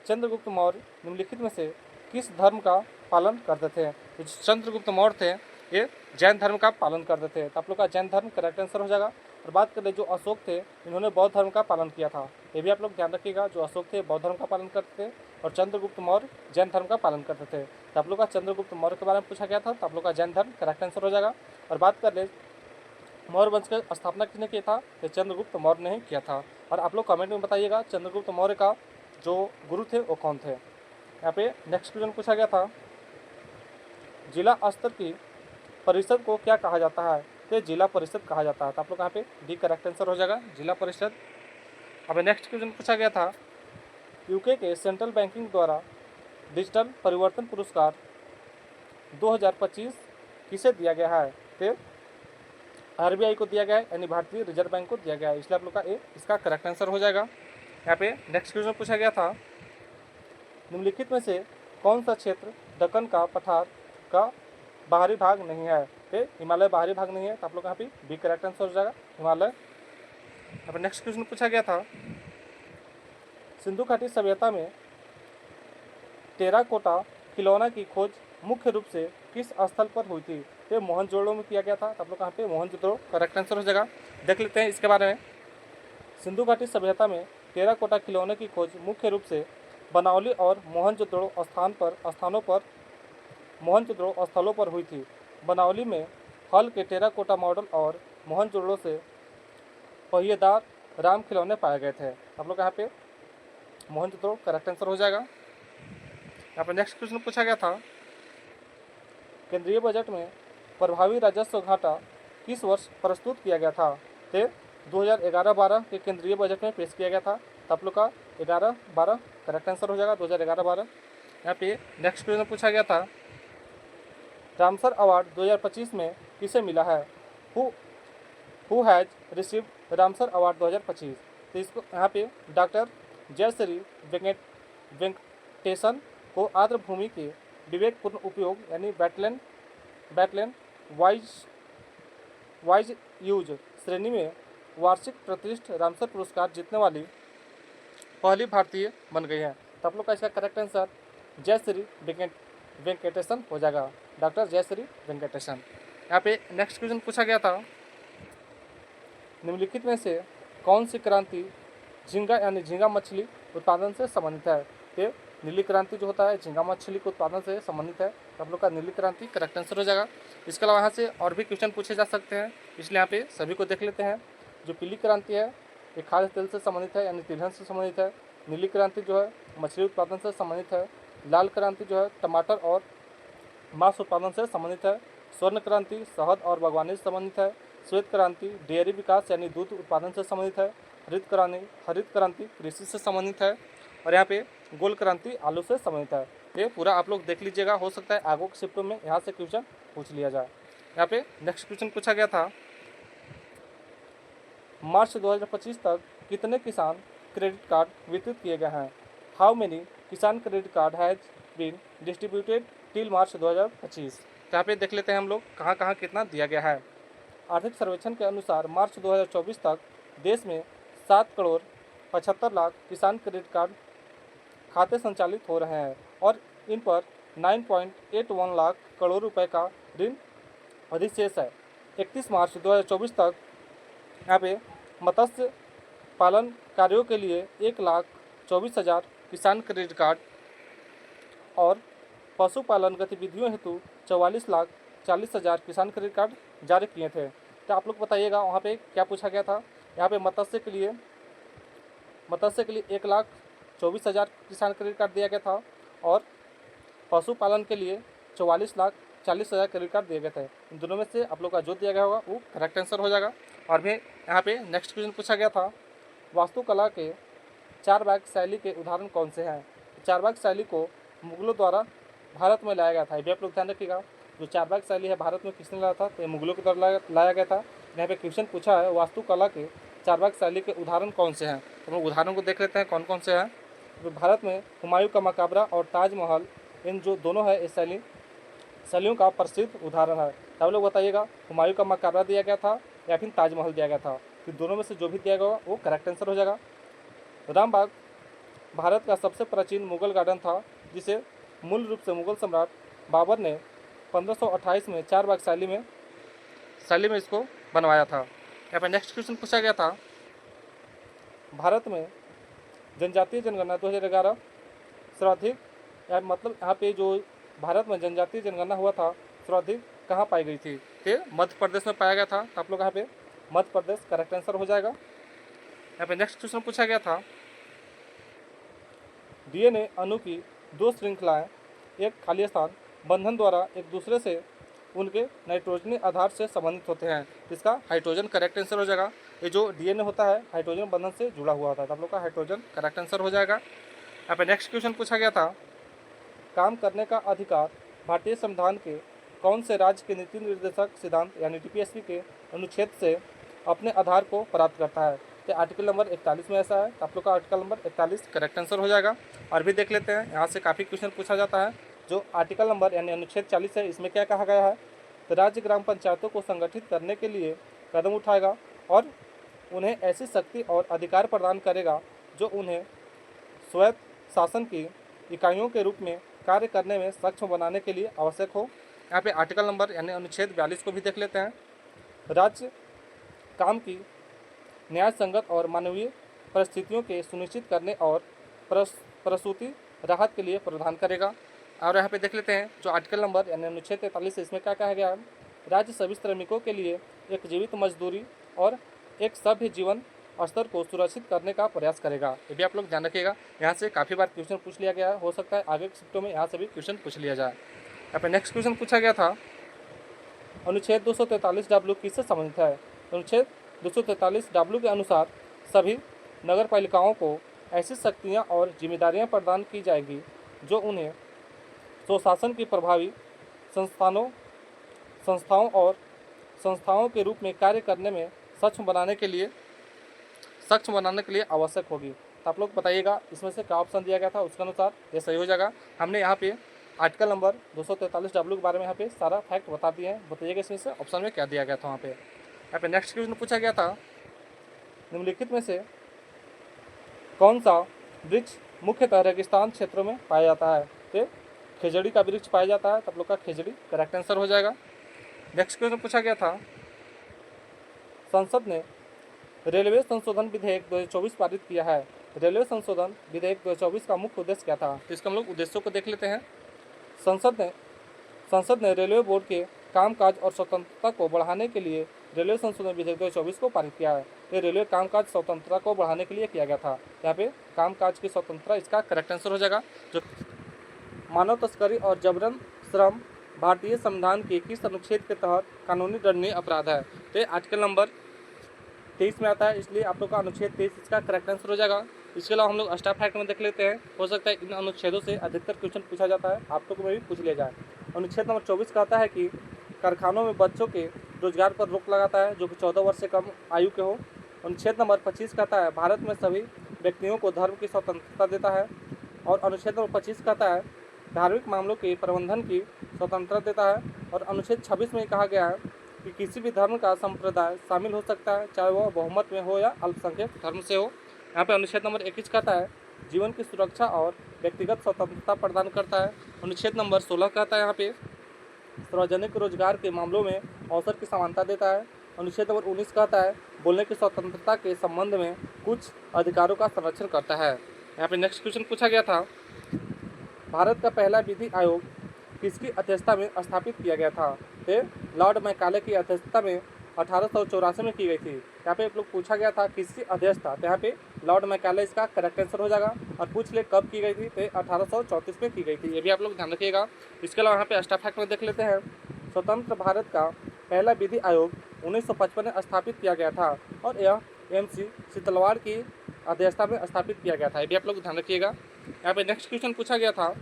चंद्रगुप्त मौर्य निम्नलिखित में से किस धर्म का पालन करते थे। तो चंद्रगुप्त मौर्य थे ये जैन धर्म का पालन करते थे। तो आप लोग का जैन धर्म करेक्ट आंसर हो जाएगा। और बात करें जो अशोक थे इन्होंने बौद्ध धर्म का पालन किया था। ये भी आप लोग ध्यान रखिएगा, जो अशोक थे बौद्ध धर्म का पालन करते थे और चंद्रगुप्त मौर्य जैन धर्म का पालन करते थे। तो आप लोग का चंद्रगुप्त मौर्य के बारे में पूछा गया था, तो आप लोग का जैन धर्म करेक्ट आंसर हो जाएगा। और बात कर ले मौर्य वंश की स्थापना किसने किया था, तो चंद्रगुप्त मौर्य ने ही किया था। और आप लोग कमेंट में बताइएगा चंद्रगुप्त मौर्य का जो गुरु थे वो कौन थे। यहाँ पे नेक्स्ट क्वेश्चन पूछा गया था जिला स्तर की परिषद को क्या कहा जाता है, तो जिला परिषद कहा जाता है। तो आप लोग यहाँ पे डी करेक्ट आंसर हो जाएगा, जिला परिषद। अब नेक्स्ट क्वेश्चन पूछा गया था यूके के सेंट्रल बैंकिंग द्वारा डिजिटल परिवर्तन पुरस्कार 2025 किसे दिया गया है, तो RBI को दिया गया है, यानी भारतीय रिजर्व बैंक को दिया गया है। इसलिए आप लोग का ए इसका करेक्ट आंसर हो जाएगा। यहाँ पे नेक्स्ट क्वेश्चन पूछा गया था निम्नलिखित में से कौन सा क्षेत्र दक्कन का पठार का बाहरी भाग नहीं है, तो हिमालय बाहरी भाग नहीं है। तो आप लोग यहाँ पे बी करेक्ट आंसर हो जाएगा, हिमालय। यहाँ पर नेक्स्ट क्वेश्चन पूछा गया था सिंधु घाटी सभ्यता में टेराकोटा खिलौना की खोज मुख्य रूप से किस स्थल पर हुई थी, तो मोहनजोदड़ो में किया गया था। तो आप लोग यहाँ पे मोहनजोदड़ो करेक्ट आंसर हो जाएगा। देख लेते हैं इसके बारे में। सिंधु घाटी सभ्यता में टेराकोटा खिलौने की खोज मुख्य रूप से बनावली और मोहनजोदड़ो स्थलों पर हुई थी। बनावली में हल के टेराकोटा मॉडल और मोहनजोदड़ो से पहिएदार राम खिलौने पाए गए थे। आप लोग यहाँ पे मोहनजोदड़ो करेक्ट आंसर हो जाएगा। यहाँ पर नेक्स्ट क्वेश्चन पूछा गया था केंद्रीय बजट में प्रभावी राजस्व घाटा किस वर्ष प्रस्तुत किया गया था? तो 2011-12 के केंद्रीय बजट में पेश किया गया था। तो आप लोग का 11-12 करेक्ट आंसर हो जाएगा, 2011-12। यहाँ पे नेक्स्ट क्वेश्चन पूछा गया था, रामसर अवार्ड 2025 में किसे मिला है? Who has received Ramsar award 2025? तो इसको यहाँ पे डॉक्टर जयश्री वेंकटेशन को आर्द्र भूमि के विवेकपूर्ण उपयोग यानी बैटलैंड वाइज यूज श्रेणी में वार्षिक प्रतिष्ठित रामसर पुरस्कार जीतने वाली पहली भारतीय बन गई है। तो आप लोग का इसका करेक्ट आंसर जयश्री वेंकटेशन हो जाएगा, डॉक्टर जयश्री वेंकटेशन। यहाँ पे नेक्स्ट क्वेश्चन पूछा गया था, निम्नलिखित में से कौन सी क्रांति झींगा यानी झींगा मछली उत्पादन से संबंधित है? तो नीली क्रांति जो होता है झींगा मछली के उत्पादन से संबंधित है। तो आप लोग का नीली क्रांति करेक्ट आंसर हो जाएगा। इसके अलावा यहाँ से और भी क्वेश्चन पूछे जा सकते हैं, इसलिए यहाँ पे सभी को देख लेते हैं। जो पीली क्रांति है ये खाद्य तेल से संबंधित है यानी तिलहन से संबंधित है। नीली क्रांति जो है मछली उत्पादन से संबंधित है। लाल क्रांति जो है टमाटर और मांस उत्पादन से संबंधित है। स्वर्ण क्रांति शहद और बागवानी से संबंधित है। श्वेत क्रांति डेयरी विकास यानी दूध उत्पादन से संबंधित है। हरित क्रांति कृषि से संबंधित है। और यहाँ पे गोल क्रांति आलू से संबंधित है। ये पूरा आप लोग देख लीजिएगा, हो सकता है आगो के शिफ्टों में यहाँ से क्वेश्चन पूछ लिया जाए। यहाँ पे नेक्स्ट क्वेश्चन पूछा गया था, मार्च 2025 तक कितने किसान क्रेडिट कार्ड वितरित किए गए हैं? How many Kisan credit card has been distributed till March 2025? यहाँ पे देख लेते हैं हम लोग कहाँ कहाँ कितना दिया गया है। आर्थिक सर्वेक्षण के अनुसार मार्च 2024 तक देश में 7,75,00,000 किसान क्रेडिट कार्ड खाते संचालित हो रहे हैं और इन पर 9.81 लाख करोड़ रुपए का ऋण अधिशेष है। 31 मार्च 2024 तक यहाँ पे मत्स्य पालन कार्यों के लिए 1,24,000 किसान क्रेडिट कार्ड और पशुपालन गतिविधियों हेतु 44,40,000 किसान क्रेडिट कार्ड जारी किए थे। तो आप लोग बताइएगा वहाँ पे क्या पूछा गया था। यहाँ पे मत्स्य के लिए 1,24,000 किसान क्रेडिट कार्ड दिया गया था और पशुपालन के लिए 44,40,000 क्रेडिट कार्ड दिए गए थे। इन दोनों में से आप लोग का जो दिया गया होगा वो करेक्ट आंसर हो जाएगा। और भी यहाँ पे नेक्स्ट क्वेश्चन पूछा गया था, वास्तुकला के चारबाग शैली के उदाहरण कौन से हैं? चारबाग शैली को मुगलों द्वारा भारत में लाया गया था। ये भी आप लोग ध्यान रखिएगा, जो चारबाग शैली है भारत में किसने लाया था? तो ये मुगलों के द्वारा लाया गया था। यहाँ पे क्वेश्चन पूछा है वास्तुकला के चारबाग शैली के उदाहरण कौन से हैं? तो हम लोग उदाहरण को देख लेते हैं कौन कौन से हैं। तो भारत में हुमायूं का मकबरा और ताजमहल, इन जो दोनों है इस शैलियों का प्रसिद्ध उदाहरण है। तो आप लोग बताइएगा हुमायूं का मकबरा दिया गया था या फिर ताजमहल दिया गया था? तो दोनों में से जो भी दिया गया वो करेक्ट आंसर हो जाएगा। रामबाग भारत का सबसे प्राचीन मुगल गार्डन था जिसे मूल रूप से मुगल सम्राट बाबर ने 1528 में चारबाग शैली में इसको बनवाया था। यहाँ पर नेक्स्ट क्वेश्चन पूछा गया था, भारत में जनजातीय जनगणना 2011 सर्वाधिक मतलब यहाँ पे जो भारत में जनजातीय जनगणना हुआ था सर्वाधिक कहाँ पाई गई थी? तो मध्य प्रदेश में पाया गया था। तो आप लोग यहाँ पे मध्य प्रदेश करेक्ट आंसर हो जाएगा। यहाँ पे नेक्स्ट क्वेश्चन पूछा गया था, डीएनए अणु की दो श्रृंखलाएं एक खाली स्थान बंधन द्वारा एक दूसरे से उनके नाइट्रोजनी आधार से संबंधित होते हैं। इसका हाइड्रोजन करेक्ट आंसर हो जाएगा। ये जो डीएनए होता है हाइड्रोजन बंधन से जुड़ा हुआ होता है। तो आप लोग का हाइड्रोजन करेक्ट आंसर हो जाएगा। यहाँ पे नेक्स्ट क्वेश्चन पूछा गया था, काम करने का अधिकार भारतीय संविधान के कौन से राज्य के नीति निर्देशक सिद्धांत यानी डीपीएसपी के अनुच्छेद से अपने आधार को प्राप्त करता है? तो आर्टिकल नंबर 41 में ऐसा है। तो आप लोग का आर्टिकल नंबर 41 करेक्ट आंसर हो जाएगा। और भी देख लेते हैं, यहाँ से काफ़ी क्वेश्चन पूछा जाता है। जो आर्टिकल नंबर यानी अनुच्छेद 40 है, इसमें क्या कहा गया है? तो राज्य ग्राम पंचायतों को संगठित करने के लिए कदम उठाएगा और उन्हें ऐसी शक्ति और अधिकार प्रदान करेगा जो उन्हें स्वायत्त शासन की इकाइयों के रूप में कार्य करने में सक्षम बनाने के लिए आवश्यक हो। यहाँ पे आर्टिकल नंबर यानी अनुच्छेद 42 को भी देख लेते हैं। राज्य काम की न्याय संगत और मानवीय परिस्थितियों के सुनिश्चित करने और प्रसूति राहत के लिए प्रावधान करेगा। और यहाँ पे देख लेते हैं जो आर्टिकल नंबर यानी अनुच्छेद 43 इसमें क्या कहा गया है? राज्य सभी श्रमिकों के लिए एक जीवित मजदूरी और एक सभ्य जीवन स्तर को सुरक्षित करने का प्रयास करेगा। ये भी आप लोग ध्यान रखिएगा। यहाँ से काफ़ी बार क्वेश्चन पूछ लिया गया है, हो सकता है आगे के शिफ्टों में यहाँ से भी क्वेश्चन पूछ लिया जाए। यहाँ पे नेक्स्ट क्वेश्चन पूछा गया था, अनुच्छेद 243W किससे संबंधित है? अनुच्छेद 243W के अनुसार सभी नगर पालिकाओं को ऐसी शक्तियाँ और जिम्मेदारियाँ प्रदान की जाएगी जो उन्हें स्वशासन की प्रभावी संस्थाओं के रूप में कार्य करने में सक्षम बनाने के लिए आवश्यक होगी। तो आप लोग बताइएगा इसमें से क्या ऑप्शन दिया गया था, उसके अनुसार ये सही हो जाएगा। हमने यहाँ पे आर्टिकल नंबर 243W के बारे में यहाँ पे सारा फैक्ट बता दिए हैं। बताइएगा इसमें से ऑप्शन में क्या दिया गया था। यहाँ पे नेक्स्ट क्वेश्चन पूछा गया था, निम्नलिखित में से कौन सा वृक्ष मुख्यतः रेगिस्तान क्षेत्रों में पाया जाता है? तो खेजड़ी का वृक्ष पाया जाता है। तो आप लोग का खेजड़ी करेक्ट आंसर हो जाएगा। नेक्स्ट क्वेश्चन पूछा गया था, संसद ने रेलवे संशोधन विधेयक 2024 पारित किया है। रेलवे संशोधन विधेयक 2024 का मुख्य उद्देश्य क्या था? तो इसका हम लोग उद्देश्यों को देख लेते हैं। संसद ने रेलवे बोर्ड के कामकाज और स्वतंत्रता को बढ़ाने के लिए रेलवे संशोधन विधेयक 2024 को पारित किया है। ये रेलवे कामकाज स्वतंत्रता को बढ़ाने के लिए किया गया था। यहाँ पे कामकाज की स्वतंत्रता इसका करेक्ट आंसर हो जाएगा। जो मानव तस्करी और जबरन श्रम भारतीय संविधान के किस अनुच्छेद के तहत कानूनी दंडनीय अपराध है? तो आर्टिकल नंबर 23 में आता है, इसलिए आप लोग का अनुच्छेद 23 इसका करेक्ट आंसर हो जाएगा। इसके अलावा हम लोग स्टाफ फैक्ट में देख लेते हैं। हो सकता है इन अनुच्छेदों से अधिकतर क्वेश्चन पूछा जाता है, आप लोग को भी पूछ लिया जाए। अनुच्छेद नंबर 24 कहता है कि कारखानों में बच्चों के रोजगार पर रोक लगाता है जो कि 14 वर्ष से कम आयु के हो। अनुच्छेद नंबर 25 कहता है भारत में सभी व्यक्तियों को धर्म की स्वतंत्रता देता है। और अनुच्छेद नंबर 25 कहता है धार्मिक मामलों के प्रबंधन की स्वतंत्रता देता है। और अनुच्छेद 26 में कहा गया है कि किसी भी धर्म का संप्रदाय शामिल हो सकता है, चाहे वह बहुमत में हो या अल्पसंख्यक धर्म से हो। यहाँ पे अनुच्छेद नंबर 21 कहता है जीवन की सुरक्षा और व्यक्तिगत स्वतंत्रता प्रदान करता है। अनुच्छेद नंबर 16 कहता है यहाँ पे सार्वजनिक रोजगार के मामलों में अवसर की समानता देता है। अनुच्छेद नंबर 19 कहता है बोलने की स्वतंत्रता के संबंध में कुछ अधिकारों का संरक्षण करता है। यहाँ पे नेक्स्ट क्वेश्चन पूछा गया था, भारत का पहला विधि आयोग किसकी अध्यक्षता में स्थापित किया गया था? तो लॉर्ड मैकाले की अध्यक्षता में 1884 में की गई थी। यहाँ पे आप लोग पूछा गया था किसकी अध्यक्षता, तो यहाँ पे लॉर्ड मैकाले इसका करेक्ट आंसर हो जाएगा। और पूछ ले कब की गई थी, तो 1834 में की गई थी। ये भी आप लोग ध्यान रखिएगा। इसके अलावा यहाँ पे स्टाफ फैक्ट में देख लेते हैं, स्वतंत्र भारत का पहला विधि आयोग 1955 में स्थापित किया गया था और यह MC शीतलवाड़ की अध्यक्षता में स्थापित किया गया था। ये भी आप लोग ध्यान रखिएगा। यहाँ पे नेक्स्ट क्वेश्चन पूछा गया था,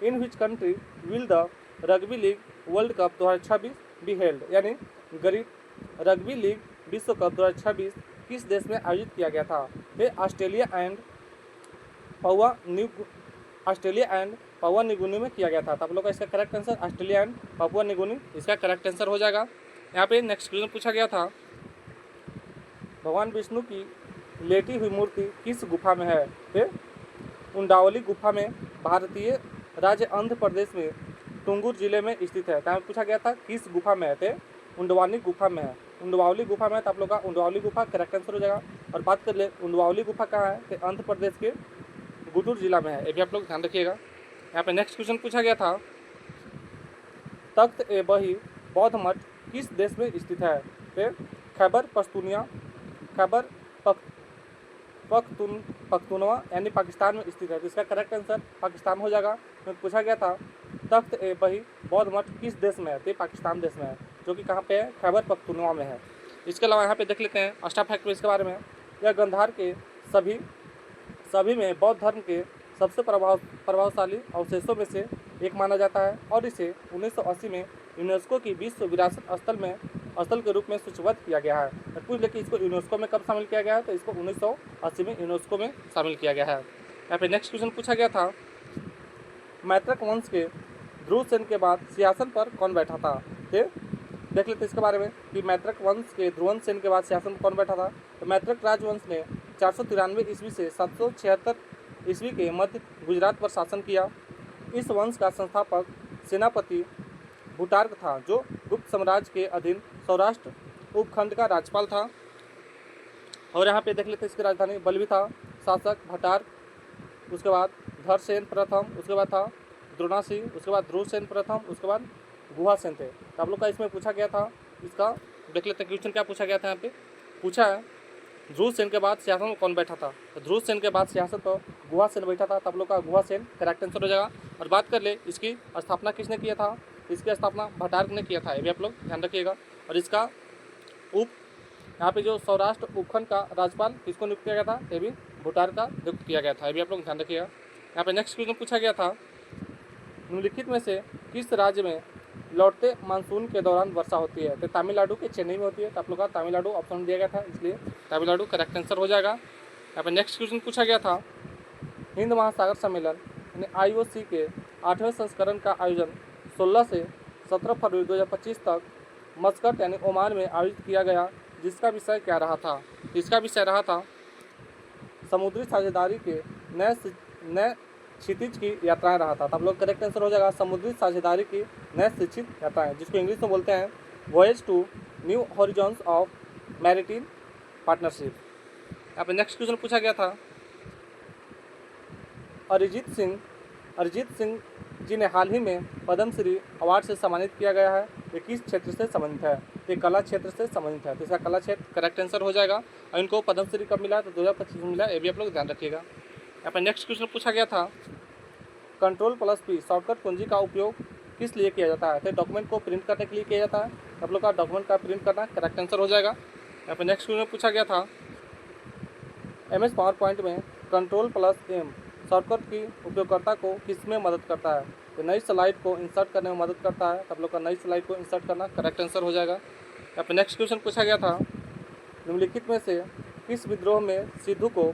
in which country will the rugby league world cup 2026 be held? यानी रग्बी लीग विश्व कप 2026 किस देश में आयोजित किया गया था? ये ऑस्ट्रेलिया एंड पापुआ न्यूगिनी में किया गया था। तो आप लोग का इसका correct answer Australia and Papua New Guinea इसका करेक्ट आंसर हो जाएगा। यहाँ पे नेक्स्ट क्वेश्चन पूछा गया था, भगवान विष्णु की लेटी हुई मूर्ति किस गुफा में है? उंडावली गुफा में भारतीय राज्य आंध्र प्रदेश में टुंगुर जिले में स्थित है। तो पूछा गया था किस गुफा में है? तो उंडवानी गुफा में है। उंडवावली गुफा में है, तो आप लोग का उंडवावली गुफा करेक्ट आंसर हो जाएगा। और बात कर ले उंडवावली गुफा कहाँ है? तो आंध्र प्रदेश के गुंटूर जिला में है। ये भी आप लोग ध्यान रखिएगा। यहाँ पे नेक्स्ट क्वेश्चन पूछा गया था, तख्त ए बही बौद्ध मठ किस देश में स्थित है? तो खैबर पख्तूनवा यानी पाकिस्तान में स्थित है। तो इसका करेक्ट आंसर पाकिस्तान हो जाएगा। तो पूछा गया था तख्त ए बही बौद्ध मठ किस देश में है? तो पाकिस्तान देश में है, जो कि कहाँ पे है? खैबर पख्तूनवा में है। इसके अलावा यहाँ पे देख लेते हैं स्टाफ फैक्ट इसके बारे में। यह गंधार के सभी में बौद्ध धर्म के सबसे प्रभावशाली अवशेषों में से एक माना जाता है और इसे 1980 में यूनेस्को की विश्व विरासत स्थल के रूप में सूचीबद्ध किया गया है। तो पूछ ले कि इसको यूनेस्को में कब शामिल किया गया है? तो इसको 1980 में यूनेस्को में शामिल किया गया है। यहाँ पे नेक्स्ट क्वेश्चन पूछा गया था, मैत्रक वंश के ध्रुव सेन के बाद सिंहासन पर कौन बैठा था? देख लेते इसके बारे में कि मैत्रक वंश के ध्रुवन सेन के बाद सिंहासन पर कौन बैठा था। तो मैत्रक राजवंश ने 493 ईस्वी से 776 ईस्वी के मध्य गुजरात पर शासन किया। इस वंश का संस्थापक सेनापति भूटार्क था, जो गुप्त साम्राज्य के अधीन सौराष्ट्र उपखंड का राज्यपाल था। और यहाँ पे देख लेते इसकी राजधानी बल्लभी था। शासक भट्टार्क, उसके बाद धरसेन प्रथम, उसके बाद था द्रोणासी, उसके बाद ध्रुवसेन प्रथम, उसके बाद गुहासेन थे। तो आप लोग का इसमें पूछा गया था, इसका देख लेते क्वेश्चन क्या पूछा गया था। यहाँ पे पूछा है ध्रुव सेन के बाद सिंहासन में कौन बैठा था? तो ध्रुव सेन के बाद सिंहासन पर गुहा सेन बैठा था, तब लोग का गुहा सेन करेक्ट आंसर हो जाएगा। और बात कर ले इसकी स्थापना किसने किया था? इसकी स्थापना भट्टारक ने किया था, ये भी आप लोग ध्यान रखिएगा। और इसका यहाँ पे जो सौराष्ट्र उपखंड का राज्यपाल किसको नियुक्त किया गया था? ये भी भट्टारक का नियुक्त किया गया था, ये भी आप लोग ध्यान रखिएगा। यहाँ पे नेक्स्ट क्वेश्चन पूछा गया था, निम्नलिखित में से किस राज्य में लौटते मानसून के दौरान वर्षा होती है? तो तमिलनाडु के चेन्नई में होती है, तो आप लोग का तमिलनाडु ऑप्शन दिया गया था, इसलिए तमिलनाडु करेक्ट आंसर हो जाएगा। यहाँ पे नेक्स्ट क्वेश्चन पूछा गया था, हिंद महासागर सम्मेलन यानी IOC के 8वें संस्करण का आयोजन 16 से 17 फरवरी 2025 तक मस्कट यानी ओमान में आयोजित किया गया, जिसका विषय क्या रहा था? इसका विषय रहा था समुद्री साझेदारी के नए क्षितिज की यात्राएं रहा था। तब लोग करेक्ट आंसर हो जाएगा समुद्री साझेदारी की नए क्षितिज यात्राएं, जिसको इंग्लिश में बोलते हैं voyage to new horizons of maritime partnership. यहाँ पे नेक्स्ट क्वेश्चन पूछा गया था, अरिजीत सिंह जी ने हाल ही में पद्मश्री अवार्ड से सम्मानित किया गया है, ये किस क्षेत्र से संबंधित है? ये कला क्षेत्र से संबंधित है, तो इसका कला क्षेत्र करेक्ट आंसर हो जाएगा। और इनको पद्मश्री कब मिला? तो 2025 में मिला, ये भी आप लोग ध्यान रखिएगा। यहाँ पर नेक्स्ट क्वेश्चन पूछा गया था, Ctrl+P शॉर्टकट कुंजी का उपयोग किस लिए किया जाता है? तो डॉक्यूमेंट को प्रिंट करने के लिए किया जाता है, आप लोग का डॉक्यूमेंट का प्रिंट करना करेक्ट आंसर हो जाएगा। यहाँ पर नेक्स्ट क्वेश्चन पूछा गया था, MS पावर पॉइंट में Ctrl+M शॉर्टकट की उपयोगकर्ता को किस में मदद करता है? तो नई स्लाइड को इंसर्ट करने में मदद करता है, तब लोग का नई स्लाइड को इंसर्ट करना करेक्ट आंसर हो जाएगा। यहाँ पर नेक्स्ट क्वेश्चन पूछा गया था, निम्नलिखित में से किस विद्रोह में सिद्धू को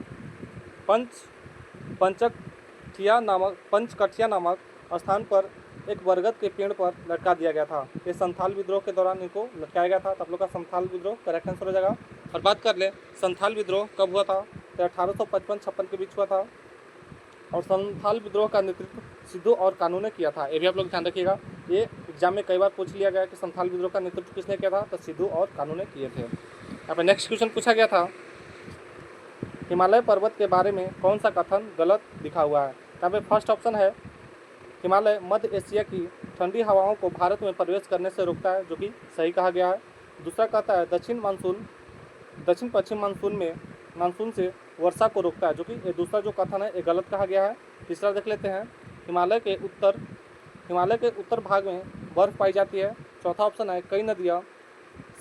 पंचकठिया नामक स्थान पर एक बरगद के पेड़ पर लटका दिया गया था? ये संथाल विद्रोह के दौरान इनको लटकाया गया था, तब लोग का संथाल विद्रोह करेक्ट आंसर हो जाएगा। और बात कर ले संथाल विद्रोह कब हुआ था? तो 1855-56 के बीच हुआ था, और संथाल विद्रोह का नेतृत्व सिद्धू और कानू ने किया था, ये भी आप लोग ध्यान रखिएगा। ये एग्जाम में कई बार पूछ लिया गया कि संथाल विद्रोह का नेतृत्व किसने किया था? तो सिद्धू और कानू ने किए थे। यहाँ पर नेक्स्ट क्वेश्चन पूछा गया था, हिमालय पर्वत के बारे में कौन सा कथन गलत लिखा हुआ है? यहाँ पे फर्स्ट ऑप्शन है, हिमालय मध्य एशिया की ठंडी हवाओं को भारत में प्रवेश करने से रोकता है, जो कि सही कहा गया है। दूसरा कहता है दक्षिण पश्चिम मानसून से वर्षा को रोकता है, जो कि ये दूसरा जो कथन है ये गलत कहा गया है। तीसरा देख लेते हैं, हिमालय के उत्तर भाग में बर्फ पाई जाती है। चौथा ऑप्शन है, कई नदियाँ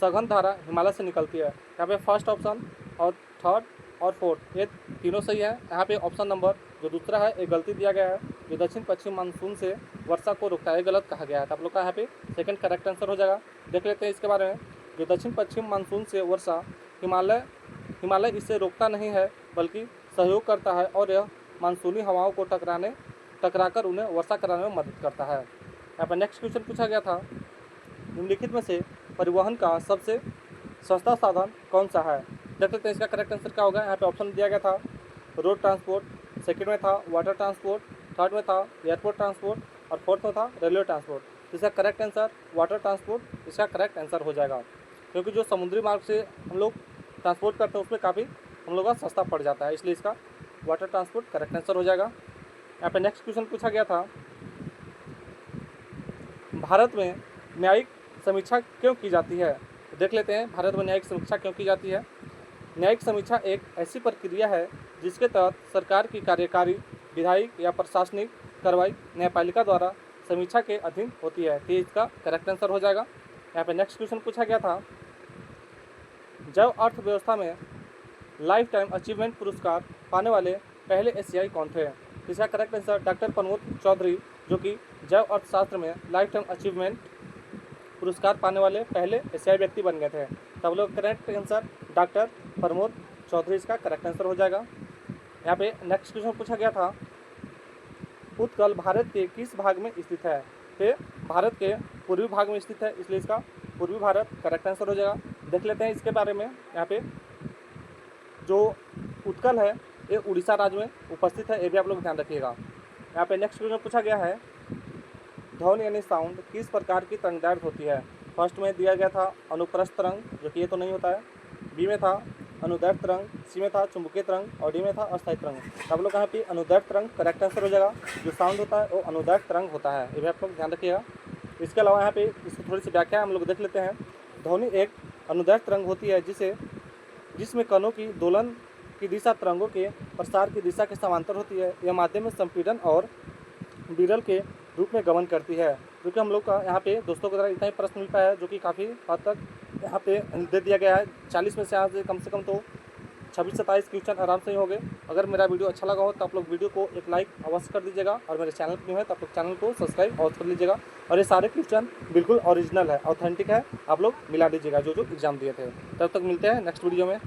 सघन धारा हिमालय से निकलती है। यहाँ पे फर्स्ट ऑप्शन और थर्ड और फोर्थ ये तीनों सही है। यहाँ पे ऑप्शन नंबर जो दूसरा है ये गलती दिया गया है, जो दक्षिण पश्चिम मानसून से वर्षा को रोकता है, गलत कहा गया है। तो आप लोग का यहाँ पे सेकंड करेक्ट आंसर हो जाएगा। देख लेते हैं इसके बारे में, जो दक्षिण पश्चिम मानसून से वर्षा हिमालय इससे रोकता नहीं है बल्कि सहयोग करता है, और यह मानसूनी हवाओं को टकराकर उन्हें वर्षा कराने में मदद करता है। यहाँ पर नेक्स्ट क्वेश्चन पूछा गया था, निम्नलिखित में से परिवहन का सबसे सस्ता साधन कौन सा है? देख लेते हैं इसका करेक्ट आंसर क्या होगा। यहाँ पे ऑप्शन दिया गया था रोड ट्रांसपोर्ट, सेकंड में था वाटर ट्रांसपोर्ट, थर्ड में था एयरपोर्ट ट्रांसपोर्ट, और फोर्थ में था रेलवे ट्रांसपोर्ट। इसका करेक्ट आंसर वाटर ट्रांसपोर्ट इसका करेक्ट आंसर हो जाएगा, क्योंकि जो समुद्री मार्ग से हम लोग ट्रांसपोर्ट करते हैं उसमें काफ़ी हम लोग का सस्ता पड़ जाता है, इसलिए इसका वाटर ट्रांसपोर्ट करेक्ट आंसर हो जाएगा। यहाँ पे नेक्स्ट क्वेश्चन पूछा गया था, भारत में न्यायिक समीक्षा क्यों की जाती है? देख लेते हैं भारत में न्यायिक समीक्षा क्यों की जाती है। न्यायिक समीक्षा एक ऐसी प्रक्रिया है जिसके तहत सरकार की कार्यकारी, विधायिक या प्रशासनिक कार्रवाई न्यायपालिका द्वारा समीक्षा के अधीन होती है, तो इसका करेक्ट आंसर हो जाएगा। यहाँ पे नेक्स्ट क्वेश्चन पूछा गया था, जैव अर्थव्यवस्था में लाइफ टाइम अचीवमेंट पुरस्कार पाने वाले पहले एशियाई कौन थे? इसका correct answer doctor Pramod Chaudhary, जो कि जैव अर्थशास्त्र में लाइफ टाइम अचीवमेंट पुरस्कार पाने वाले पहले एशियाई व्यक्ति बन गए थे। तब लोग correct answer doctor Pramod Chaudhary इसका करेक्ट आंसर हो जाएगा। यहाँ पे नेक्स्ट क्वेश्चन पूछा गया था, उत्कल भारत के किस भाग में स्थित है? तो भारत के पूर्वी भाग में स्थित है, इसलिए इसका पूर्वी भारत करेक्ट आंसर हो जाएगा। देख लेते हैं इसके बारे में। यहाँ पे जो उत्कल है ये उड़ीसा राज्य में उपस्थित है, ये भी आप लोग ध्यान रखिएगा। यहाँ पे नेक्स्ट क्वेश्चन पूछा गया है, ध्वनि यानी साउंड किस प्रकार की तरंगदैर्घ्य होती है? फर्स्ट में दिया गया था अनुप्रस्थ तरंग, जो कि ये तो नहीं होता है। बी में था अनुदैर्घ्य तरंग, सी में था चुंबकीय तरंग, और डी में था अस्थायी तरंग। आप लोग यहाँ पे अनुदैर्घ्य तरंग करेक्ट आंसर हो जाएगा। जो साउंड होता है वो अनुदैर्घ्य तरंग होता है, ये भी आप लोग ध्यान रखिएगा। इसके अलावा यहाँ पे इसकी थोड़ी सी व्याख्या हम लोग देख लेते हैं। ध्वनि एक अनुदैर्घ्य तरंग होती है जिसे जिसमें कणों की दोलन की दिशा तरंगों के प्रसार की दिशा के समांतर होती है। यह माध्यम में संपीड़न और विरल के रूप में गमन करती है। जो कि हम लोग का यहाँ पे दोस्तों के द्वारा इतना ही प्रश्न मिल पाया है, जो कि काफ़ी हद तक यहाँ पे दे दिया गया है। 40 में से यहाँ से कम तो 26-27 क्वेश्चन आराम से ही हो गए। अगर मेरा वीडियो अच्छा लगा हो तो आप लोग वीडियो को एक लाइक अवश्य कर दीजिएगा, और मेरे चैनल पर न्यू है तो आप लोग चैनल को सब्सक्राइब अवश्य कर लीजिएगा। और ये सारे क्वेश्चन बिल्कुल ओरिजिनल है, ऑथेंटिक है, आप लोग मिला दीजिएगा जो एग्जाम दिए थे। तब तक मिलते हैं नेक्स्ट वीडियो में।